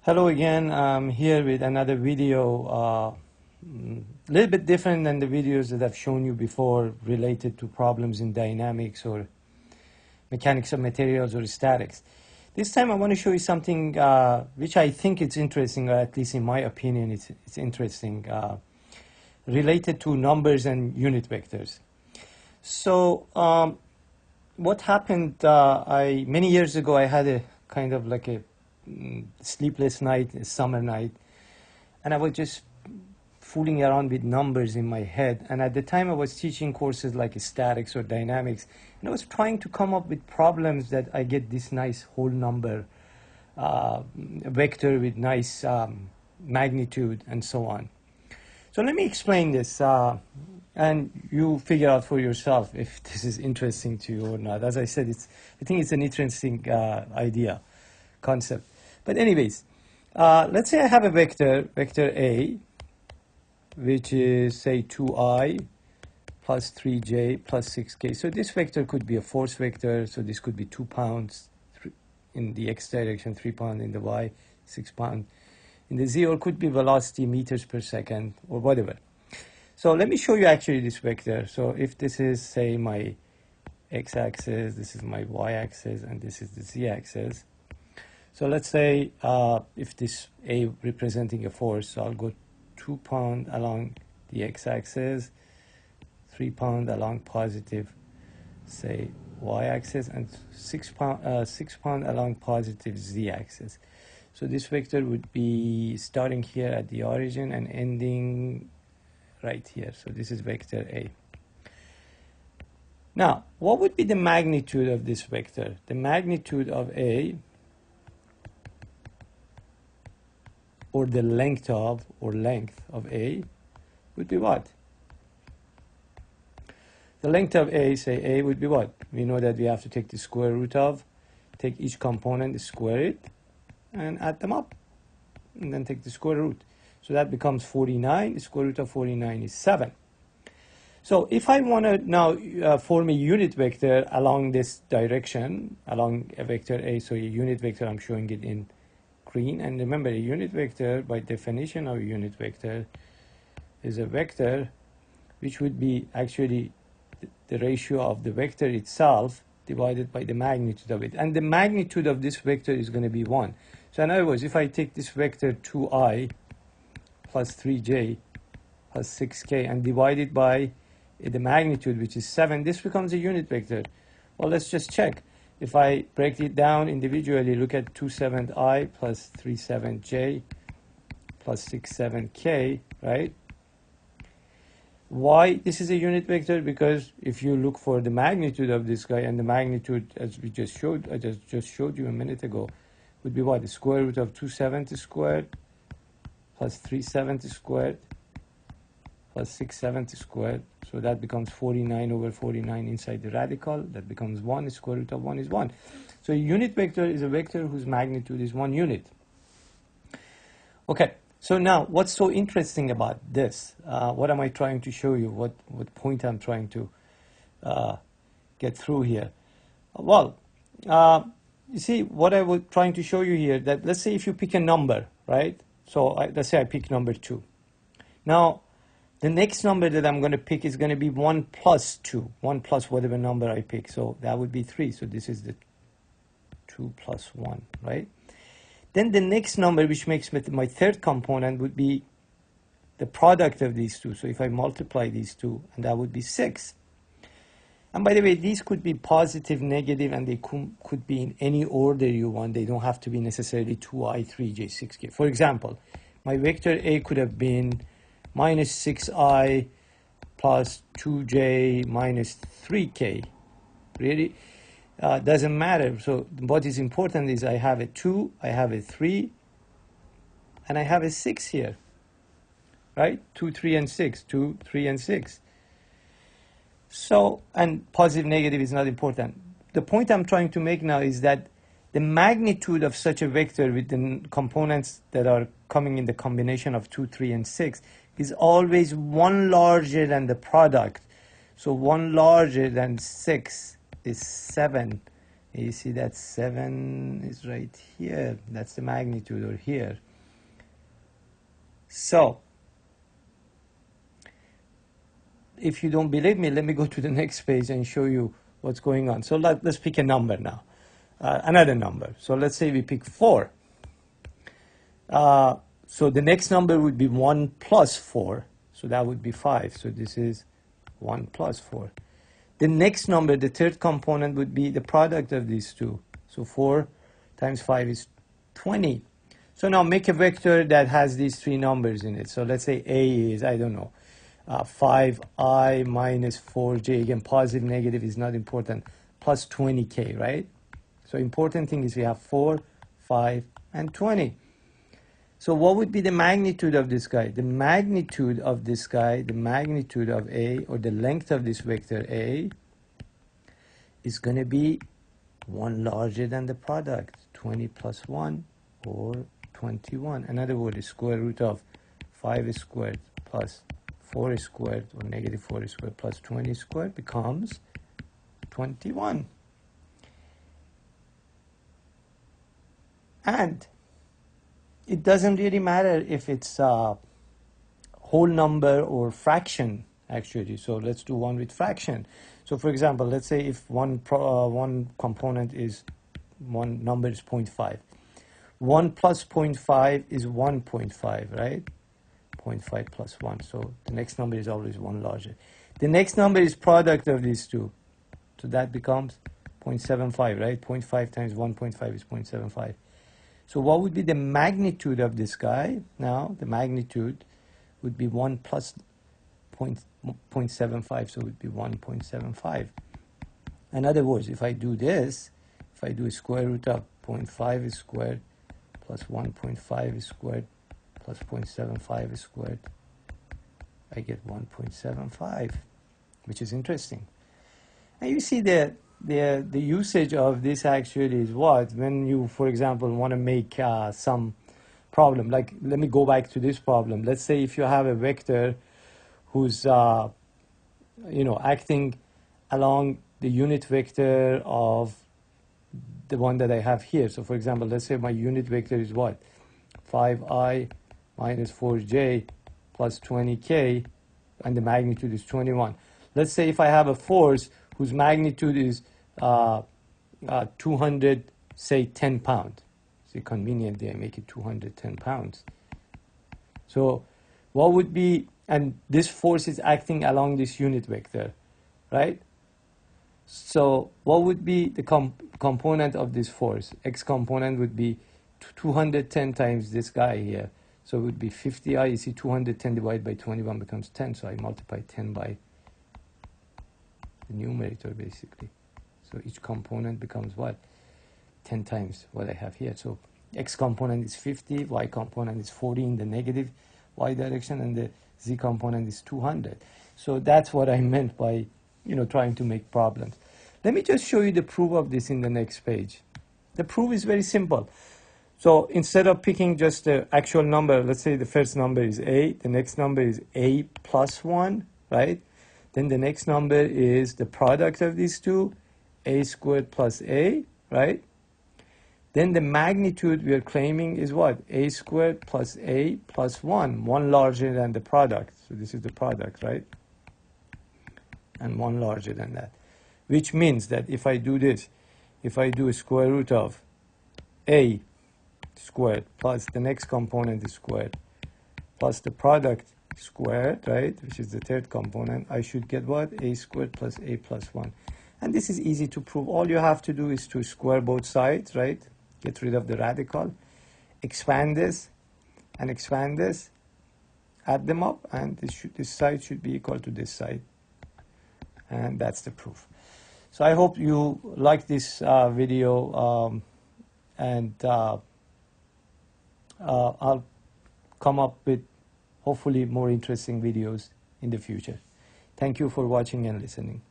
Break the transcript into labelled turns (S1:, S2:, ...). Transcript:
S1: Hello again. I'm here with another video, a little bit different than the videos that I've shown you before related to problems in dynamics or mechanics of materials or statics. This time I want to show you something which I think it's interesting, or at least in my opinion it's interesting, related to numbers and unit vectors. So what happened, many years ago I had a kind of like a sleepless night, a summer night, and I was just fooling around with numbers in my head. And at the time I was teaching courses like statics or dynamics, and I was trying to come up with problems that I get this nice whole number vector with nice magnitude and so on. So let me explain this, and you figure out for yourself if this is interesting to you or not. As I said, I think it's an interesting idea, concept. But anyways, let's say I have a vector A, which is, say, 2i plus 3j plus 6k. So this vector could be a force vector. So this could be 2 pounds in the x direction, 3 pounds in the y, 6 pounds in the z, or could be velocity meters per second or whatever. So let me show you actually this vector. So if this is, say, my x-axis, this is my y-axis, and this is the z-axis. So let's say if this A representing a force, so I'll go 2 pounds along the x-axis, 3 pounds along positive, say, y-axis, and 6 pounds along positive z-axis. So this vector would be starting here at the origin and ending right here. So this is vector A. Now, what would be the magnitude of this vector? The magnitude of A, or the length of A, would be what? The length of A, say A, would be what? We know that we have to take the square root of, take each component, square it, and add them up, and then take the square root. So that becomes 49. The square root of 49 is 7. So if I want to now form a unit vector along this direction, along a vector A, so a unit vector, I'm showing it in green. And remember, a unit vector, by definition of a unit vector, is a vector which would be actually the ratio of the vector itself divided by the magnitude of it. And the magnitude of this vector is going to be 1. So in other words, if I take this vector 2i plus 3j plus 6k and divide it by the magnitude, which is 7, this becomes a unit vector. Well, let's just check. If I break it down individually, look at 27i plus 37j plus 67k, right? Why this is a unit vector? Because if you look for the magnitude of this guy, and the magnitude, as we just showed, I just showed you a minute ago, would be what? The square root of 270 squared plus 370 squared plus 670 squared. So that becomes 49 over 49 inside the radical. That becomes 1. The square root of 1 is 1. So a unit vector is a vector whose magnitude is 1 unit. Okay, so now what's so interesting about this? What am I trying to show you? What point I'm trying to get through here? Well, you see, what I was trying to show you here, that let's say if you pick a number, right? So let's say I pick number 2. Now, the next number that I'm going to pick is going to be 1 plus 2, 1 plus whatever number I pick. So that would be 3. So this is the 2 plus 1, right? Then the next number, which makes my third component, would be the product of these two. So if I multiply these two, and that would be 6. And by the way, these could be positive, negative, and they could be in any order you want. They don't have to be necessarily 2i, 3j, 6k. For example, my vector A could have been minus 6i plus 2j minus 3k. Really? Doesn't matter. So what is important is I have a 2, I have a 3, and I have a 6 here. Right? 2, 3, and 6. 2, 3, and 6. So, and positive, negative is not important. The point I'm trying to make now is that the magnitude of such a vector with the components that are coming in the combination of 2, 3, and 6 is always 1 larger than the product. So 1 larger than 6 is 7 You see that 7 is right here. That's the magnitude, or here. So if you don't believe me, let me go to the next page and show you what's going on. So let's pick a number now, another number. So let's say we pick 4. So the next number would be 1 plus 4. So that would be 5. So this is 1 plus 4. The next number, the third component, would be the product of these two. So 4 times 5 is 20. So now make a vector that has these three numbers in it. So let's say A is, I don't know, 5i minus 4j. Again, positive, negative is not important. Plus 20k, right? So important thing is we have 4, 5, and 20. So what would be the magnitude of this guy? The magnitude of this guy, the magnitude of A, or the length of this vector A, is going to be 1 larger than the product. 20 plus 1, or 21. In other words, the square root of 5 squared plus 4 squared, or negative 4 squared plus 20 squared becomes 21. And it doesn't really matter if it's a whole number or fraction, actually. So let's do one with fraction. So for example, let's say if one component is, one number is 0.5. 1 plus 0.5 is 1.5, right? 0.5 plus 1. So the next number is always 1 larger. The next number is product of these two. So that becomes 0.75, right? 0.5 times 1.5 is 0.75. So what would be the magnitude of this guy? Now, the magnitude would be 1 plus 0.75, so it would be 1.75. In other words, if I do this, if I do a square root of 0.5 squared plus 1.5 squared plus 0.75 squared, I get 1.75, which is interesting. And you see the usage of this actually is what? When you, for example, want to make some problem. Like, let me go back to this problem. Let's say if you have a vector who's, acting along the unit vector of the one that I have here. So, for example, let's say my unit vector is what? 5i minus 4j plus 20k, and the magnitude is 21. Let's say if I have a force whose magnitude is 200, say 10 pounds. See, conveniently I make it 210 pounds. So what would be, and this force is acting along this unit vector, right? So what would be the component of this force? X component would be 210 times this guy here. So it would be 50i. You see, 210 divided by 21 becomes 10. So I multiply 10 by the numerator, basically. So each component becomes what? 10 times what I have here. So X component is 50, Y component is 40 in the negative Y direction, and the Z component is 200. So that's what I meant by, trying to make problems. Let me just show you the proof of this in the next page. The proof is very simple. So instead of picking just the actual number, let's say the first number is A, the next number is A plus 1, right? Then the next number is the product of these two, A squared plus A, right? Then the magnitude we are claiming is what? A squared plus A plus 1, 1 larger than the product. So this is the product, right? And 1 larger than that. Which means that if I do this, if I do a square root of A squared plus the next component is squared plus the product squared, right, which is the third component, I should get what? A squared plus A plus 1. And this is easy to prove. All you have to do is to square both sides, right? Get rid of the radical, expand this, and expand this, add them up, and this side should be equal to this side. And that's the proof. So I hope you like this video, and I'll come up with hopefully more interesting videos in the future. Thank you for watching and listening.